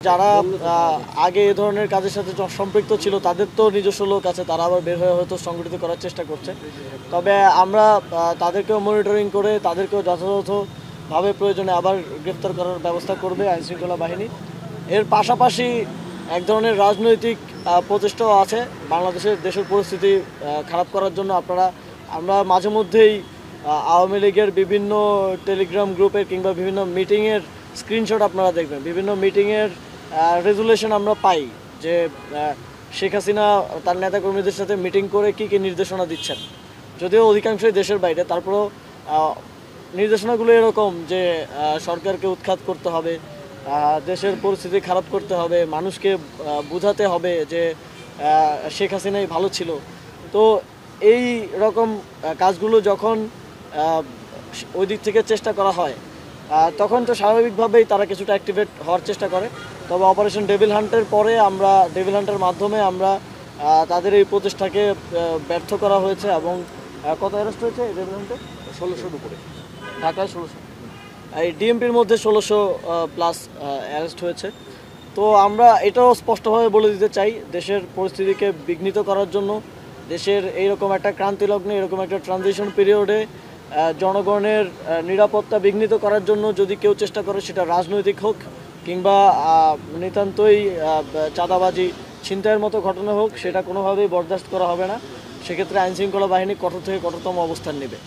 যারা আগে এ ধরনের কাজের সাথে সম্পৃক্ত ছিল তাদের তো নিজস্ব লোক আছে, তারা আবার বের হয়ে হয়তো সংগঠিত করার চেষ্টা করছে। তবে আমরা তাদেরকেও মনিটরিং করে তাদেরকেও যথাযথভাবে প্রয়োজনে আবার গ্রেফতার করার ব্যবস্থা করবে আইনশৃঙ্খলা বাহিনী। এর পাশাপাশি এক ধরনের রাজনৈতিক প্রচেষ্টাও আছে দেশের পরিস্থিতি খারাপ করার জন্য। আমরা মাঝে মধ্যেই আওয়ামী লীগের বিভিন্ন টেলিগ্রাম গ্রুপের কিংবা বিভিন্ন মিটিংয়ের স্ক্রিনশট আপনারা দেখবেন, বিভিন্ন মিটিংয়ের রেজুলেশন আমরা পাই যে শেখ হাসিনা তার নেতাকর্মীদের সাথে মিটিং করে কী কী নির্দেশনা দিচ্ছেন। যদিও অধিকাংশই দেশের বাইরে, তারপরেও নির্দেশনাগুলো এরকম যে সরকারকে উৎখাত করতে হবে, দেশের পরিস্থিতি খারাপ করতে হবে, মানুষকে বোঝাতে হবে যে শেখ হাসিনাই ভালো ছিল। তো এই রকম কাজগুলো যখন ওই দিক থেকে চেষ্টা করা হয় তখন তো স্বাভাবিকভাবেই তারা কিছুটা অ্যাক্টিভেট হওয়ার চেষ্টা করে। তবে অপারেশন ডেভিল হান্টের পরে ডেভিল হান্টের মাধ্যমে আমরা তাদের এই প্রচেষ্টাকে ব্যর্থ করা হয়েছে। এবং কত অ্যারেস্ট হয়েছে ডেভিল হান্টে? 1600-র উপরে, ঢাকায় 1600, এই ডিএমপির মধ্যে 1600 প্লাস অ্যারেস্ট হয়েছে। তো আমরা এটাও স্পষ্টভাবে বলে দিতে চাই, দেশের পরিস্থিতিকে বিঘ্নিত করার জন্য, দেশের এইরকম একটা ক্রান্তিলগ্নে, এরকম একটা ট্রানজিশন পিরিয়ডে জনগণের নিরাপত্তা বিঘ্নিত করার জন্য যদি কেউ চেষ্টা করে, সেটা রাজনৈতিক হোক কিংবা নিতান্তই চাঁদাবাজি ছিনতাইয়ের মতো ঘটনা হোক, সেটা কোনোভাবেই বরদাস্ত করা হবে না। সেক্ষেত্রে আইনশৃঙ্খলা বাহিনী কঠোর থেকে কঠোরতম অবস্থান নেবে।